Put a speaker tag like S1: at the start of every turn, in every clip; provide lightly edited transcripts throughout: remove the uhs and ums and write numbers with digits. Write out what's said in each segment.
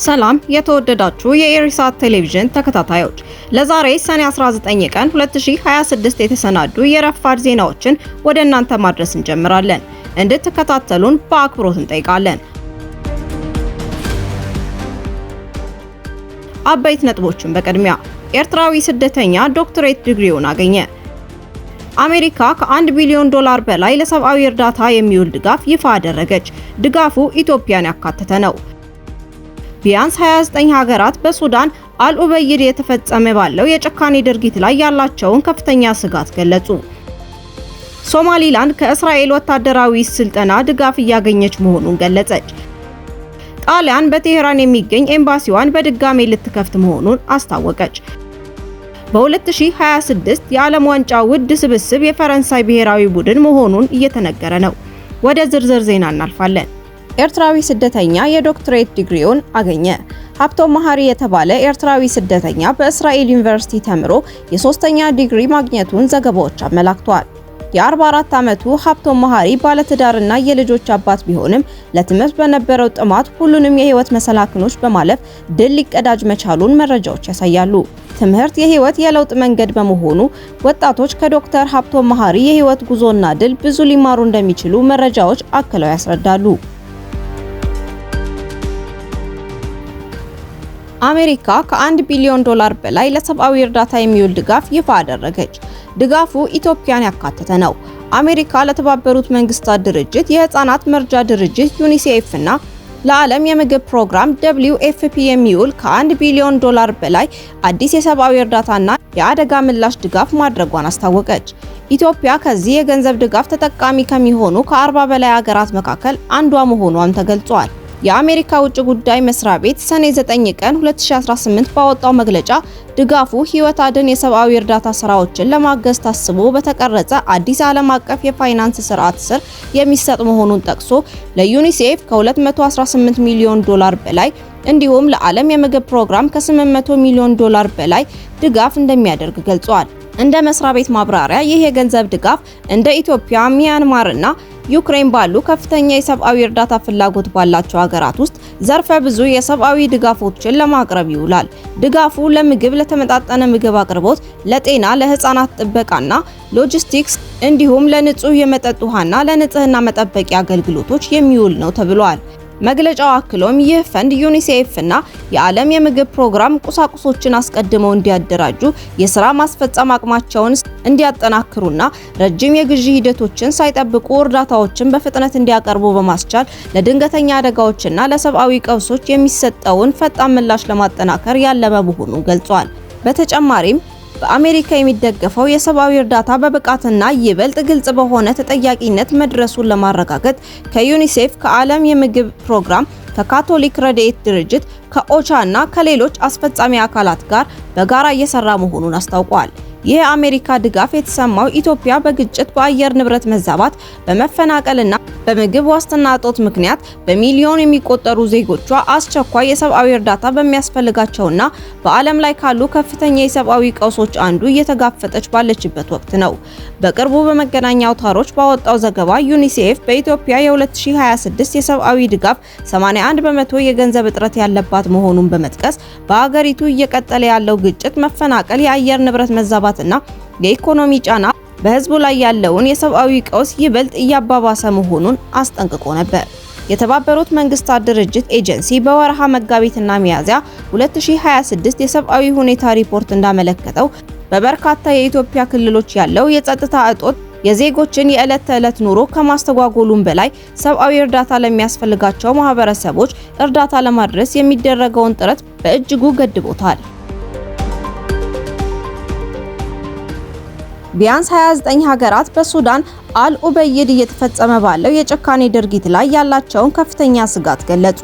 S1: ሰላም የተወደዳችሁ የኢሪሳት ቴሌቪዥን ተከታታዮች፣ ለዛሬ ሰኔ 19 ቀን 2026 የተሰናዱ የረፋድ ዜናዎችን ወደ እናንተ ማድረስ እንጀምራለን። እንድትከታተሉን በአክብሮት እንጠይቃለን። አበይት ነጥቦችን በቅድሚያ ኤርትራዊ ስደተኛ ዶክትሬት ዲግሪውን አገኘ። አሜሪካ ከ1 ቢሊዮን ዶላር በላይ ለሰብአዊ እርዳታ የሚውል ድጋፍ ይፋ አደረገች። ድጋፉ ኢትዮጵያን ያካተተ ነው። ቢያንስ 29 ሀገራት በሱዳን አልኡበይድ የተፈጸመ ባለው የጭካኔ ድርጊት ላይ ያላቸውን ከፍተኛ ስጋት ገለጹ። ሶማሊላንድ ከእስራኤል ወታደራዊ ስልጠና ድጋፍ እያገኘች መሆኑን ገለጸች። ጣሊያን በቴህራን የሚገኝ ኤምባሲዋን በድጋሜ ልትከፍት መሆኑን አስታወቀች። በ2026 የዓለም ዋንጫ ውድ ስብስብ የፈረንሳይ ብሔራዊ ቡድን መሆኑን እየተነገረ ነው። ወደ ዝርዝር ዜና እናልፋለን። ኤርትራዊ ስደተኛ የዶክትሬት ዲግሪውን አገኘ። ሀብቶም መሐሪ የተባለ ኤርትራዊ ስደተኛ በእስራኤል ዩኒቨርሲቲ ተምሮ የሶስተኛ ዲግሪ ማግኘቱን ዘገባዎች አመላክተዋል። የ44 ዓመቱ ሀብቶም መሐሪ ባለትዳርና የልጆች አባት ቢሆንም ለትምህርት በነበረው ጥማት ሁሉንም የህይወት መሰናክሎች በማለፍ ድል ሊቀዳጅ መቻሉን መረጃዎች ያሳያሉ። ትምህርት የህይወት የለውጥ መንገድ በመሆኑ ወጣቶች ከዶክተር ሀብቶም መሐሪ የህይወት ጉዞና ድል ብዙ ሊማሩ እንደሚችሉ መረጃዎች አክለው ያስረዳሉ። አሜሪካ ከ1 ቢሊዮን ዶላር በላይ ለሰብአዊ እርዳታ የሚውል ድጋፍ ይፋ አደረገች። ድጋፉ ኢትዮጵያን ያካተተ ነው። አሜሪካ ለተባበሩት መንግስታት ድርጅት የህፃናት መርጃ ድርጅት ዩኒሴፍ እና ለዓለም የምግብ ፕሮግራም WFP የሚውል ከ1 ቢሊዮን ዶላር በላይ አዲስ የሰብአዊ እርዳታና የአደጋ ምላሽ ድጋፍ ማድረጓን አስታወቀች። ኢትዮጵያ ከዚህ የገንዘብ ድጋፍ ተጠቃሚ ከሚሆኑ ከ40 በላይ ሀገራት መካከል አንዷ መሆኗም ተገልጿል። የአሜሪካ ውጭ ጉዳይ መስሪያ ቤት ሰኔ 9 ቀን 2018 ባወጣው መግለጫ ድጋፉ ህይወት አድን የሰብአዊ እርዳታ ስራዎችን ለማገዝ ታስቦ በተቀረጸ አዲስ ዓለም አቀፍ የፋይናንስ ስርዓት ስር የሚሰጥ መሆኑን ጠቅሶ ለዩኒሴፍ ከ218 ሚሊዮን ዶላር በላይ እንዲሁም ለዓለም የምግብ ፕሮግራም ከ800 ሚሊዮን ዶላር በላይ ድጋፍ እንደሚያደርግ ገልጿል። እንደ መስሪያ ቤት ማብራሪያ ይህ የገንዘብ ድጋፍ እንደ ኢትዮጵያ፣ ሚያንማር እና ዩክሬን ባሉ ከፍተኛ የሰብአዊ እርዳታ ፍላጎት ባላቸው ሀገራት ውስጥ ዘርፈ ብዙ የሰብአዊ ድጋፎችን ለማቅረብ ይውላል። ድጋፉ ለምግብ፣ ለተመጣጠነ ምግብ አቅርቦት፣ ለጤና፣ ለህፃናት ጥበቃና ሎጂስቲክስ እንዲሁም ለንጹህ የመጠጥ ውሃና ለንጽህና መጠበቂያ አገልግሎቶች የሚውል ነው ተብሏል። መግለጫው አክሎም ይህ ፈንድ ዩኒሴፍ እና የዓለም የምግብ ፕሮግራም ቁሳቁሶችን አስቀድመው እንዲያደራጁ፣ የስራ ማስፈጸም አቅማቸውን እንዲያጠናክሩና ረጅም የግዢ ሂደቶችን ሳይጠብቁ እርዳታዎችን በፍጥነት እንዲያቀርቡ በማስቻል ለድንገተኛ አደጋዎችና ለሰብአዊ ቀውሶች የሚሰጠውን ፈጣን ምላሽ ለማጠናከር ያለመ መሆኑን ገልጿል። በተጨማሪም በአሜሪካ የሚደገፈው የሰብአዊ እርዳታ በብቃትና ይበልጥ ግልጽ በሆነ ተጠያቂነት መድረሱን ለማረጋገጥ ከዩኒሴፍ፣ ከዓለም የምግብ ፕሮግራም፣ ከካቶሊክ ረድኤት ድርጅት፣ ከኦቻ እና ከሌሎች አስፈጻሚ አካላት ጋር በጋራ እየሰራ መሆኑን አስታውቋል። ይህ የአሜሪካ ድጋፍ የተሰማው ኢትዮጵያ በግጭት፣ በአየር ንብረት መዛባት፣ በመፈናቀልና በምግብ ዋስትና እጦት ምክንያት በሚሊዮን የሚቆጠሩ ዜጎቿ አስቸኳይ የሰብአዊ እርዳታ በሚያስፈልጋቸውና በዓለም ላይ ካሉ ከፍተኛ የሰብአዊ ቀውሶች አንዱ እየተጋፈጠች ባለችበት ወቅት ነው። በቅርቡ በመገናኛ አውታሮች ባወጣው ዘገባ ዩኒሴፍ በኢትዮጵያ የ2026 የሰብአዊ ድጋፍ 81 በመቶ የገንዘብ እጥረት ያለባት መሆኑን በመጥቀስ በሀገሪቱ እየቀጠለ ያለው ግጭት፣ መፈናቀል፣ የአየር ንብረት መዛባትና የኢኮኖሚ ጫና በህዝቡ ላይ ያለውን የሰብአዊ ቀውስ ይበልጥ እያባባሰ መሆኑን አስጠንቅቆ ነበር። የተባበሩት መንግስታት ድርጅት ኤጀንሲ በወርሃ መጋቢትና ሚያዝያ 2026 የሰብአዊ ሁኔታ ሪፖርት እንዳመለከተው በበርካታ የኢትዮጵያ ክልሎች ያለው የጸጥታ እጦት የዜጎችን የዕለት ተዕለት ኑሮ ከማስተጓጎሉም በላይ ሰብአዊ እርዳታ ለሚያስፈልጋቸው ማህበረሰቦች እርዳታ ለማድረስ የሚደረገውን ጥረት በእጅጉ ገድቦታል። ቢያንስ 29 ሀገራት በሱዳን አልኡበይድ እየተፈጸመ ባለው የጭካኔ ድርጊት ላይ ያላቸውን ከፍተኛ ስጋት ገለጹ።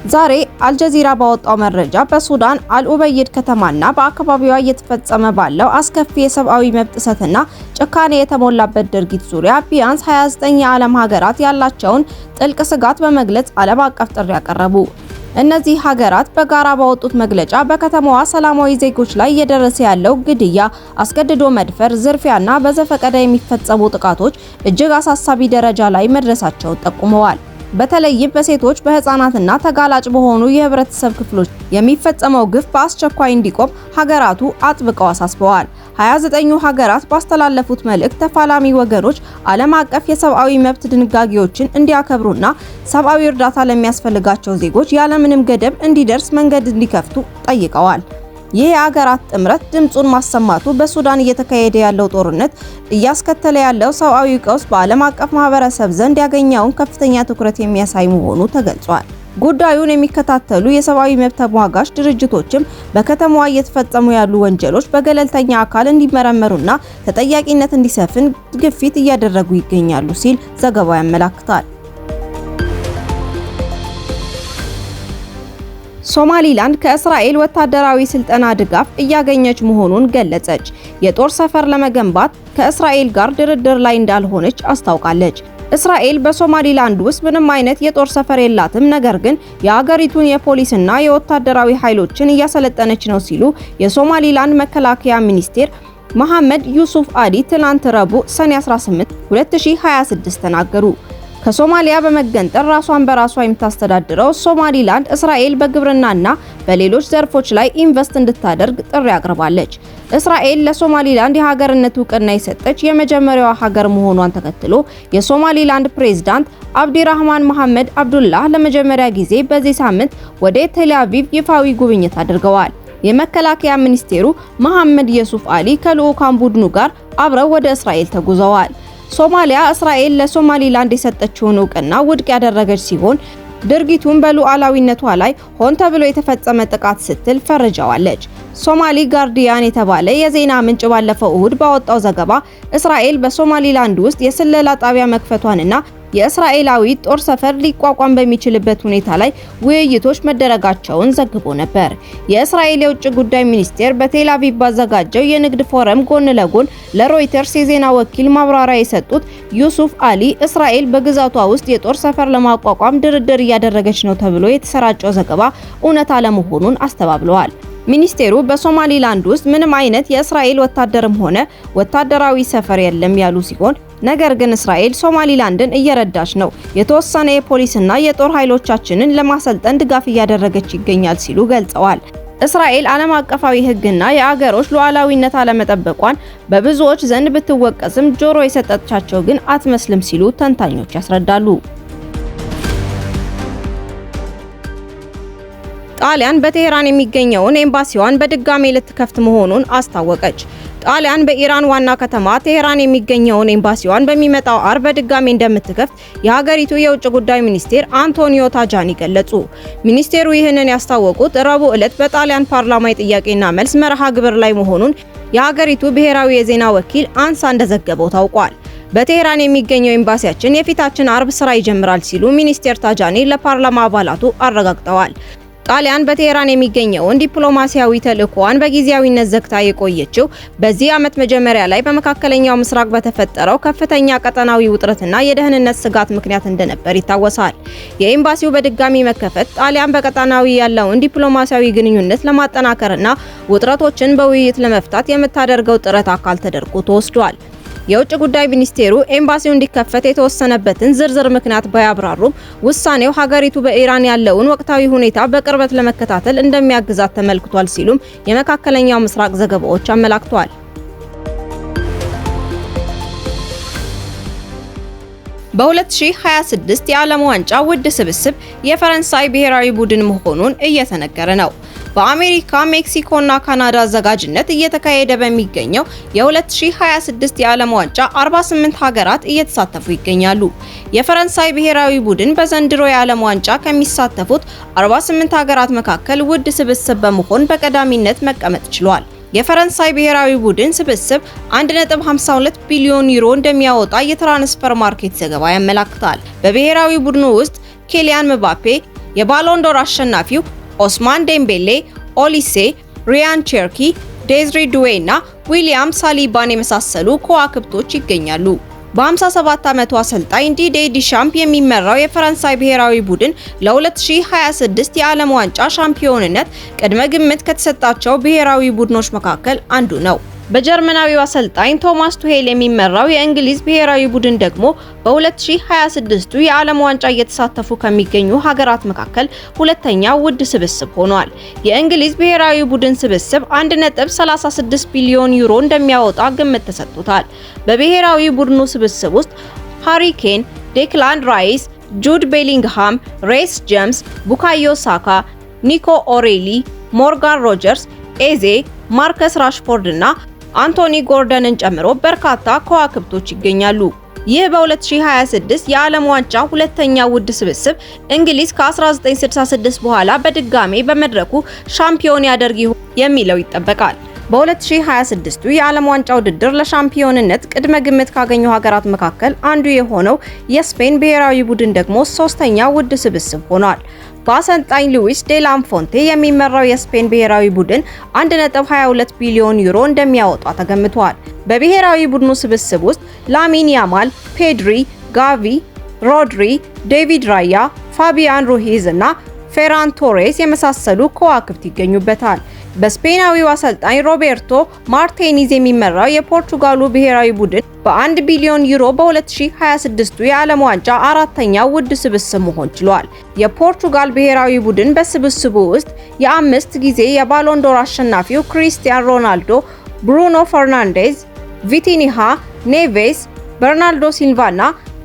S1: ዛሬ አልጀዚራ ባወጣው መረጃ በሱዳን አልኡበይድ ከተማና በአካባቢዋ እየተፈጸመ ባለው አስከፊ የሰብአዊ መብት ጥሰትና ጭካኔ የተሞላበት ድርጊት ዙሪያ ቢያንስ 29 የዓለም ሀገራት ያላቸውን ጥልቅ ስጋት በመግለጽ ዓለም አቀፍ ጥሪ ያቀረቡ። እነዚህ ሀገራት በጋራ ባወጡት መግለጫ በከተማዋ ሰላማዊ ዜጎች ላይ እየደረሰ ያለው ግድያ፣ አስገድዶ መድፈር፣ ዝርፊያና በዘፈቀደ የሚፈጸሙ ጥቃቶች እጅግ አሳሳቢ ደረጃ ላይ መድረሳቸውን ጠቁመዋል። በተለይም በሴቶች በህፃናትና ተጋላጭ በሆኑ የህብረተሰብ ክፍሎች የሚፈጸመው ግፍ በአስቸኳይ እንዲቆም ሀገራቱ አጥብቀው አሳስበዋል። 29ኙ ሀገራት ባስተላለፉት መልእክት ተፋላሚ ወገኖች ዓለም አቀፍ የሰብአዊ መብት ድንጋጌዎችን እንዲያከብሩና ሰብአዊ እርዳታ ለሚያስፈልጋቸው ዜጎች ያለምንም ገደብ እንዲደርስ መንገድ እንዲከፍቱ ጠይቀዋል። ይህ የሀገራት ጥምረት ድምጹን ማሰማቱ በሱዳን እየተካሄደ ያለው ጦርነት እያስከተለ ያለው ሰብአዊ ቀውስ በዓለም አቀፍ ማህበረሰብ ዘንድ ያገኘውን ከፍተኛ ትኩረት የሚያሳይ መሆኑ ተገልጿል። ጉዳዩን የሚከታተሉ የሰብአዊ መብት ተሟጋች ድርጅቶችም በከተማዋ እየተፈጸሙ ያሉ ወንጀሎች በገለልተኛ አካል እንዲመረመሩና ተጠያቂነት እንዲሰፍን ግፊት እያደረጉ ይገኛሉ ሲል ዘገባው ያመለክታል። ሶማሊላንድ ከእስራኤል ወታደራዊ ስልጠና ድጋፍ እያገኘች መሆኑን ገለጸች። የጦር ሰፈር ለመገንባት ከእስራኤል ጋር ድርድር ላይ እንዳልሆነች አስታውቃለች። እስራኤል በሶማሊላንድ ውስጥ ምንም አይነት የጦር ሰፈር የላትም፣ ነገር ግን የሀገሪቱን የፖሊስና የወታደራዊ ኃይሎችን እያሰለጠነች ነው ሲሉ የሶማሊላንድ መከላከያ ሚኒስቴር መሐመድ ዩሱፍ አሊ ትናንት ረቡዕ ሰኔ 18 2026 ተናገሩ። ከሶማሊያ በመገንጠል ራሷን በራሷ የምታስተዳድረው ሶማሊላንድ እስራኤል በግብርናና በሌሎች ዘርፎች ላይ ኢንቨስት እንድታደርግ ጥሪ አቅርባለች። እስራኤል ለሶማሊላንድ የሀገርነት እውቅና የሰጠች የመጀመሪያዋ ሀገር መሆኗን ተከትሎ የሶማሊላንድ ፕሬዝዳንት አብዲራህማን መሐመድ አብዱላህ ለመጀመሪያ ጊዜ በዚህ ሳምንት ወደ ቴል አቪቭ ይፋዊ ጉብኝት አድርገዋል። የመከላከያ ሚኒስቴሩ መሐመድ ዩሱፍ አሊ ከልዑካን ቡድኑ ጋር አብረው ወደ እስራኤል ተጉዘዋል። ሶማሊያ እስራኤል ለሶማሊላንድ የሰጠችውን እውቅና ውድቅ ያደረገች ሲሆን ድርጊቱን በሉዓላዊነቷ ላይ ሆን ተብሎ የተፈጸመ ጥቃት ስትል ፈርጃዋለች። ሶማሊ ጋርዲያን የተባለ የዜና ምንጭ ባለፈው እሁድ ባወጣው ዘገባ እስራኤል በሶማሊላንድ ውስጥ የስለላ ጣቢያ መክፈቷንና የእስራኤላዊ ጦር ሰፈር ሊቋቋም በሚችልበት ሁኔታ ላይ ውይይቶች መደረጋቸውን ዘግቦ ነበር። የእስራኤል የውጭ ጉዳይ ሚኒስቴር በቴል አቪቭ ባዘጋጀው የንግድ ፎረም ጎን ለጎን ለሮይተርስ የዜና ወኪል ማብራሪያ የሰጡት ዩሱፍ አሊ እስራኤል በግዛቷ ውስጥ የጦር ሰፈር ለማቋቋም ድርድር እያደረገች ነው ተብሎ የተሰራጨው ዘገባ እውነት አለመሆኑን አስተባብለዋል። ሚኒስቴሩ በሶማሊላንድ ውስጥ ምንም አይነት የእስራኤል ወታደርም ሆነ ወታደራዊ ሰፈር የለም ያሉ ሲሆን ነገር ግን እስራኤል ሶማሊላንድን እየረዳች ነው፣ የተወሰነ የፖሊስና የጦር ኃይሎቻችንን ለማሰልጠን ድጋፍ እያደረገች ይገኛል ሲሉ ገልጸዋል። እስራኤል ዓለም አቀፋዊ ሕግና የአገሮች ሉዓላዊነት አለመጠበቋን በብዙዎች ዘንድ ብትወቀስም ጆሮ የሰጠቻቸው ግን አትመስልም ሲሉ ተንታኞች ያስረዳሉ። ጣሊያን በቴህራን የሚገኘውን ኤምባሲዋን በድጋሜ ልትከፍት መሆኑን አስታወቀች። ጣሊያን በኢራን ዋና ከተማ ቴህራን የሚገኘውን ኤምባሲዋን በሚመጣው አርብ በድጋሜ እንደምትከፍት የሀገሪቱ የውጭ ጉዳይ ሚኒስቴር አንቶኒዮ ታጃኒ ገለጹ። ሚኒስቴሩ ይህንን ያስታወቁት ረቡዕ ዕለት በጣሊያን ፓርላማ የጥያቄና መልስ መርሃ ግብር ላይ መሆኑን የሀገሪቱ ብሔራዊ የዜና ወኪል አንሳ እንደዘገበው ታውቋል። በቴህራን የሚገኘው ኤምባሲያችን የፊታችን አርብ ስራ ይጀምራል ሲሉ ሚኒስቴር ታጃኒ ለፓርላማ አባላቱ አረጋግጠዋል። ጣሊያን በቴህራን የሚገኘውን ዲፕሎማሲያዊ ተልዕኮዋን በጊዜያዊነት ዘግታ የቆየችው በዚህ ዓመት መጀመሪያ ላይ በመካከለኛው ምስራቅ በተፈጠረው ከፍተኛ ቀጠናዊ ውጥረትና የደህንነት ስጋት ምክንያት እንደነበር ይታወሳል። የኤምባሲው በድጋሚ መከፈት ጣሊያን በቀጠናዊ ያለውን ዲፕሎማሲያዊ ግንኙነት ለማጠናከርና ውጥረቶችን በውይይት ለመፍታት የምታደርገው ጥረት አካል ተደርጎ ተወስዷል። የውጭ ጉዳይ ሚኒስቴሩ ኤምባሲው እንዲከፈት የተወሰነበትን ዝርዝር ምክንያት ባያብራሩም ውሳኔው ሀገሪቱ በኢራን ያለውን ወቅታዊ ሁኔታ በቅርበት ለመከታተል እንደሚያግዛት ተመልክቷል ሲሉም የመካከለኛው ምስራቅ ዘገባዎች አመላክተዋል። በ2026 የዓለም ዋንጫ ውድ ስብስብ የፈረንሳይ ብሔራዊ ቡድን መሆኑን እየተነገረ ነው። በአሜሪካ፣ ሜክሲኮ እና ካናዳ አዘጋጅነት እየተካሄደ በሚገኘው የ2026 የዓለም ዋንጫ 48 ሀገራት እየተሳተፉ ይገኛሉ። የፈረንሳይ ብሔራዊ ቡድን በዘንድሮ የዓለም ዋንጫ ከሚሳተፉት 48 ሀገራት መካከል ውድ ስብስብ በመሆን በቀዳሚነት መቀመጥ ችሏል። የፈረንሳይ ብሔራዊ ቡድን ስብስብ 1.52 ቢሊዮን ዩሮ እንደሚያወጣ የትራንስፈር ማርኬት ዘገባ ያመለክታል። በብሔራዊ ቡድኑ ውስጥ ኬሊያን ምባፔ፣ የባሎን ዶር አሸናፊው ኦስማን ዴምቤሌ፣ ኦሊሴ፣ ሪያን ቸርኪ፣ ዴዝሪ ዱዌ እና ዊሊያም ሳሊባን የመሳሰሉ ከዋክብቶች ይገኛሉ። በ57 ዓመቱ አሰልጣኝ ዲዴ ዲሻምፕ የሚመራው የፈረንሳይ ብሔራዊ ቡድን ለ2026 የዓለም ዋንጫ ሻምፒዮንነት ቅድመ ግምት ከተሰጣቸው ብሔራዊ ቡድኖች መካከል አንዱ ነው። በጀርመናዊው አሰልጣኝ ቶማስ ቱሄል የሚመራው የእንግሊዝ ብሔራዊ ቡድን ደግሞ በ2026ቱ የዓለም ዋንጫ እየተሳተፉ ከሚገኙ ሀገራት መካከል ሁለተኛው ውድ ስብስብ ሆኗል። የእንግሊዝ ብሔራዊ ቡድን ስብስብ 1.36 ቢሊዮን ዩሮ እንደሚያወጣ ግምት ተሰጥቶታል። በብሔራዊ ቡድኑ ስብስብ ውስጥ ሃሪ ኬን፣ ዴክላን ራይስ፣ ጁድ ቤሊንግሃም፣ ሬስ ጄምስ፣ ቡካዮ ሳካ፣ ኒኮ ኦሬሊ፣ ሞርጋን ሮጀርስ፣ ኤዜ፣ ማርከስ ራሽፎርድ እና አንቶኒ ጎርደንን ጨምሮ በርካታ ከዋክብቶች ይገኛሉ። ይህ በ2026 የዓለም ዋንጫ ሁለተኛ ውድ ስብስብ እንግሊዝ ከ1966 በኋላ በድጋሜ በመድረኩ ሻምፒዮን ያደርግ ይሆን የሚለው ይጠበቃል። በ2026ቱ የዓለም ዋንጫ ውድድር ለሻምፒዮንነት ቅድመ ግምት ካገኙ ሀገራት መካከል አንዱ የሆነው የስፔን ብሔራዊ ቡድን ደግሞ ሶስተኛ ውድ ስብስብ ሆኗል። በአሰልጣኝ ሉዊስ ዴላፎንቴ የሚመራው የስፔን ብሔራዊ ቡድን 1.22 ቢሊዮን ዩሮ እንደሚያወጣ ተገምቷል። በብሔራዊ ቡድኑ ስብስብ ውስጥ ላሚን ያማል፣ ፔድሪ፣ ጋቪ፣ ሮድሪ፣ ዴቪድ ራያ፣ ፋቢያን ሩሂዝ እና ፌራን ቶሬስ የመሳሰሉ ከዋክብት ይገኙበታል። በስፔናዊው አሰልጣኝ ሮቤርቶ ማርቲኔዝ የሚመራው የፖርቹጋሉ ብሔራዊ ቡድን በ1 ቢሊዮን ዩሮ በ2026ቱ የዓለም ዋንጫ አራተኛው ውድ ስብስብ መሆን ችሏል። የፖርቹጋል ብሔራዊ ቡድን በስብስቡ ውስጥ የ5 ጊዜ የባሎንዶር አሸናፊው ክሪስቲያኖ ሮናልዶ፣ ብሩኖ ፈርናንዴዝ፣ ቪቲኒሃ፣ ኔቬስ፣ በርናርዶ ሲልቫና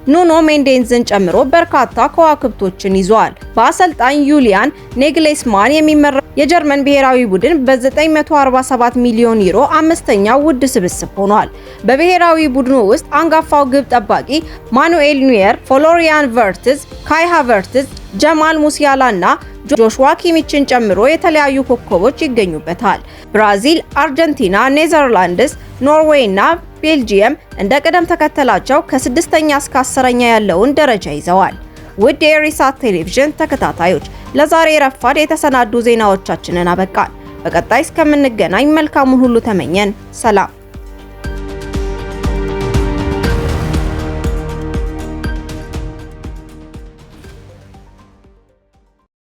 S1: ኑኖ ሜንዴዝን ጨምሮ በርካታ ከዋክብቶችን ይዟል። በአሰልጣኝ ዩሊያን ኔግሌስማን የሚመራው የጀርመን ብሔራዊ ቡድን በ947 ሚሊዮን ዩሮ አምስተኛው ውድ ስብስብ ሆኗል። በብሔራዊ ቡድኑ ውስጥ አንጋፋው ግብ ጠባቂ ማኑኤል ኑየር፣ ፍሎሪያን ቨርትዝ፣ ካይ ሃቨርትዝ፣ ጀማል ሙሲያላ እና ጆሹዋ ኪሚችን ጨምሮ የተለያዩ ኮከቦች ይገኙበታል። ብራዚል፣ አርጀንቲና፣ ኔዘርላንድስ፣ ኖርዌይ እና ቤልጂየም እንደ ቅደም ተከተላቸው ከ6ኛ እስከ 10ኛ ያለውን ደረጃ ይዘዋል። ውድ የኢሳት ቴሌቪዥን ተከታታዮች ለዛሬ ረፋድ የተሰናዱ ዜናዎቻችንን አበቃን። በቀጣይ እስከምንገናኝ መልካሙን ሁሉ ተመኘን። ሰላም።